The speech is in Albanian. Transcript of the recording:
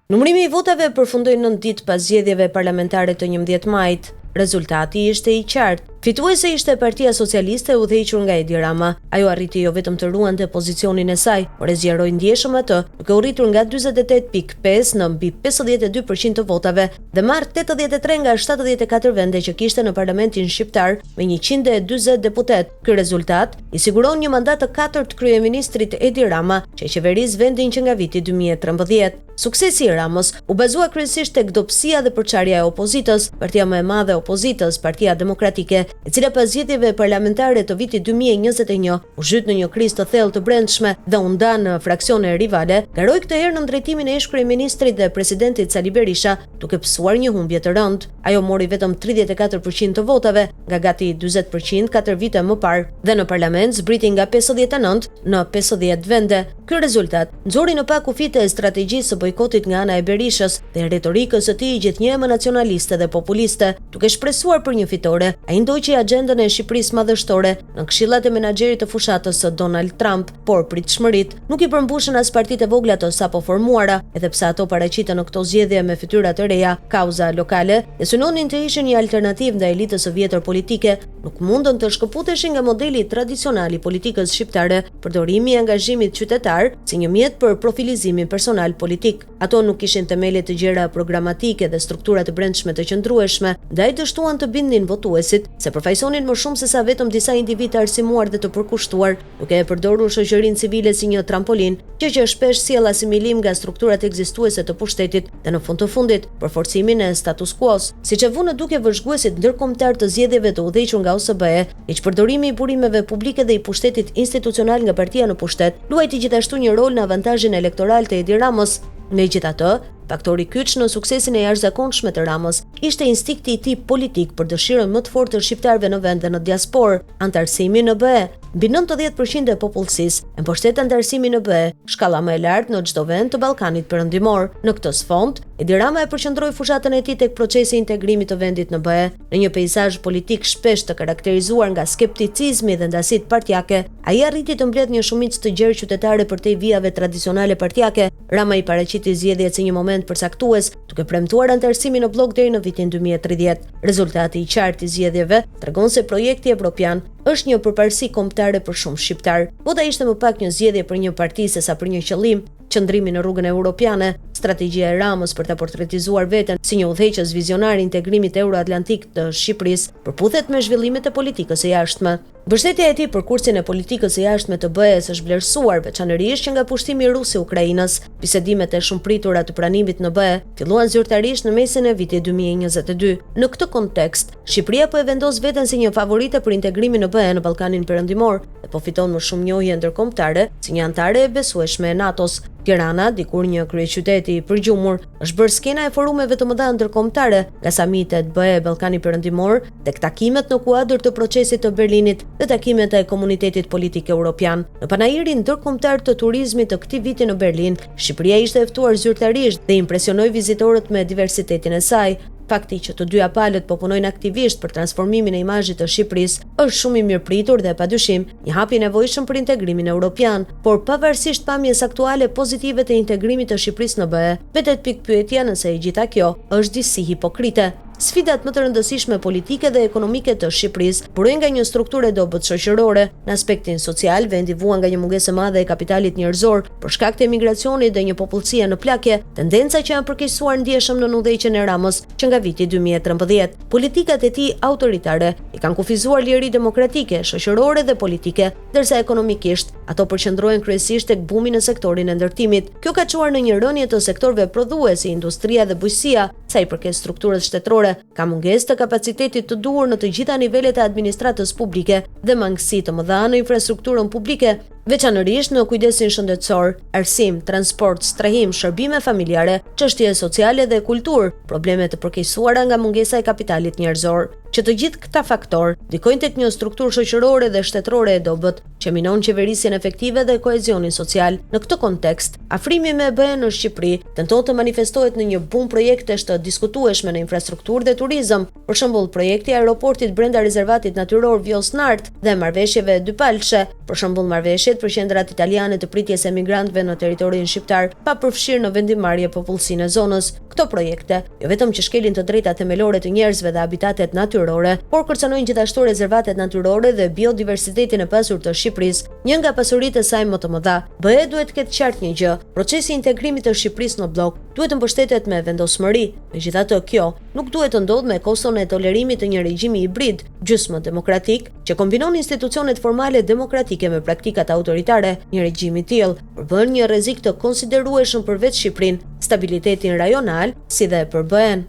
Numërimi I votave përfundoi 9 ditë pas zgjedhjeve parlamentare të 11 majit. Rezultati ishte I qartë. Fituese ishte Partia Socialiste e udhëhequr nga Edi Rama. Ajo arriti jo vetëm të ruante pozicionin e saj, por e zgjeroi ndjeshëm atë, duke u rritur nga 48.5 në mbi 52% të votave dhe marr 83 nga 74 vende që kishte në Parlamentin shqiptar me 140 deputet. Ky rezultat I siguron një mandat të katërt kryeministrit Edi Rama, që qeveris vendin që nga viti 2013. Suksesi I Ramos u bazua kryesisht tek dobësia dhe përçarja e opozitës. Partia më e madhe e opozitës, Partia Demokratike, e cila pas zgjedhjeve parlamentare të vitit 2021 u zhyt në një krizë të thellë të brendshme dhe u nda në fraksione rivale, garoi këtë herë në drejtimin e ish-kryeministrit dhe presidentit Sali Berisha, duke pësuar një humbje të rëndë. Ajo mori vetëm 34% të votave, nga gati 40% 4 vite më parë, dhe në parlament zbriti nga 59 në 50 vende. Ky rezultat nxori në pak kufijtë e strategjisë së bojkotit nga ana e Berishës dhe retorikës së tij gjithnjëmë nacionaliste dhe populiste, duke shpresuar për një fitore. Ai ndoqi agjendën e Shqipërisë madhështore në këshillat e menaxherit të fushatës së Donald Trump, por pritshmërit nuk I përmbushën as partitë e vogla të sapo formuara, edhe pse ato paraqiten në këto zgjedhje me fytyra të reja. Kauza lokale e synonin të ishin një alternativë ndaj elitës së vjetër politike, nuk mundën të shkëputeshin nga modeli tradicional I politikës shqiptare, përdorimi I angazhimit qytetar si një mjet për profilizimin personal politik. Ato nuk kishin themele të gjera programatike dhe struktura të brendshme të qëndrueshme, ndaj dështuan të bindnin votuesit se përfaqësonin më shumë se sa vetëm disa individ arsimuar dhe të përkushtuar, duke e përdorur shoqërinë civile si një trampolin, që shpesh sjell asimilim nga strukturat ekzistuese të pushtetit dhe në fund të fundit përforcimin e status quo-s. Siç e vënë duke vëzhguesit ndërkombëtar të zgjedhjeve të udhëhequr nga OSBE, iç përdorimi I burimeve publike dhe I pushtetit institucional nga partia në pushtet luajti gjithashtu një rol në avantazhin elektoral të Edi Ramos. Megjithatë, faktori kyç në suksesin e jashtëzakonshëm të Ramos ishte instinkti I tij politik për dëshirën më të fortë të shqiptarëve në vende në diasporë, antarësimi në BE. Mbi 90% e popullsisë e mbështet antarësimin në BE, shkalla më e lartë në çdo vend të Ballkanit Perëndimor. Në këtë sfond, Edi Rama e përqendroi fushatën e tij tek procesi I integrimit të vendit në BE. Në një peizazh politik shpesh të karakterizuar nga skepticizmi dhe ndasit partjake, ai arriti të mbledh një shumicë të gjerë qytetare përtej vijave tradicionale partjake. Rama I paraqiti zgjedhjet si një moment përcaktues, duke premtuar antarësimin në blok deri në vitin 2030. Rezultati I qartë I zgjedhjeve tregon se projekti evropian është një përparësi kombëtare për shumë shqiptar. Vota ishte më pak një zgjedhje për një parti sesa për një qëllim, qëndrimi në rrugën europiane. Strategjia e Ramës për ta portretizuar veten si një udhëheqës vizionar I integrimit euroatlantik të Shqipërisë përputhet me zhvillimet e politikës së jashtme. Mbështetja e tij për kursin e politikës së jashtme të BE-s është vlerësuar veçanërisht që nga pushtimi rus I Ukrainës. Bisedimet e shumëpritura të pranimit në BE filluan zyrtarisht në mesin e vitit 2022. Në këtë kontekst, Shqipëria po e vendos veten si një favorite për integrimin në BE në Ballkanin Perëndimor dhe po fiton më shumë njohje ndërkombëtare si një anëtare e besueshme e NATO-s. Tirana, dikur një kryeqytet I përgjumur, është bërë skena e forumeve të mëdha ndërkombëtare, nga samitet BE Ballkani Perëndimor, tek takimet në kuadër të procesit të Berlinit dhe takimet e komunitetit politik evropian. Në panairin ndërkombëtar të turizmit të këtij viti në Berlin, Shqipëria ishte e ftuar zyrtarisht dhe impresionoi vizitorët me diversitetin e saj. Fakti që të dyja palët po punojnë aktivisht për transformimin e imazhit të Shqipërisë është shumë I mirëpritur dhe padyshim një hap I nevojshëm për integrimin evropian, por pavarësisht pamjes aktuale pozitive të integrimit të Shqipërisë në BE, vetet pikë pyetja nëse e gjitha kjo është disi hipokrite. Sfidat më të rëndësishme politike dhe ekonomike të Shqipërisë burojnë nga një strukturë e dobët shoqërore. Në aspektin social, vendi vuan nga një mungesë e madhe e kapitalit njerëzor për shkak të emigracionit dhe një popullsie në plakje, tendenca që janë përkeqësuar ndjeshëm në udhëheqjen e Ramos që nga viti 2013. Politikat e tij autoritare I kanë kufizuar liri demokratike, shoqërore dhe politike, ndërsa ekonomikisht ato përqendrohen kryesisht tek bumi në sektorin e ndërtimit. Kjo ka çuar në një rënje të sektorëve prodhues si industria dhe bujqësia, sa I përket strukturës shtetërore. Ka mungesë të kapacitetit të duhur në të gjitha nivelet e administratës publike dhe mangësi të mëdha në infrastrukturën publike, veçanërisht në kujdesin shëndetësor, arsim, transport, strehim, shërbime familjare, çështje sociale dhe kulturë, probleme të përkeqësuara nga mungesa e kapitalit njerëzor. që të gjithë këta faktor ndikojnë tek një strukturë shoqërore dhe shtetërore e dobët që minon qeverisjen efektive dhe kohezionin social. Në këtë kontekst, afrimi me EBE në Shqipëri tenton të manifestohet në një bum projektesh të diskutueshme në infrastrukturë dhe turizëm, për shembull projekti i aeroportit brenda rezervatit natyror Vjos-Nart dhe marrëveshjeve dypalshe, për shembull marrëveshjet për qendrat italiane të pritjes emigrantëve në territorin shqiptar pa përfshirë në vendimarrje popullsinë e zonës. Këto projekte jo vetëm që shkelin të drejtat themelore të njerëzve dhe habitatet natyrore, por kërcënojnë gjithashtu rezervatet natyrore dhe biodiversitetin e pasur të Shqipërisë, një nga pasuritë e saj më të mëdha. BE duhet të ketë qartë një gjë: procesi i integrimit të Shqipërisë në blok duhet të mbështetet me vendosmëri. Megjithatë, kjo nuk duhet të ndodhë me koston e tolerimit të një regjimi hibrid, gjysmë demokratik, që kombinon institucionet formale demokratike me praktikat autoritare. Një regjim i tillë përbën një rrezik të konsiderueshëm për vetë Shqipërinë, stabilitetin rajonal, si dhe për BE-n.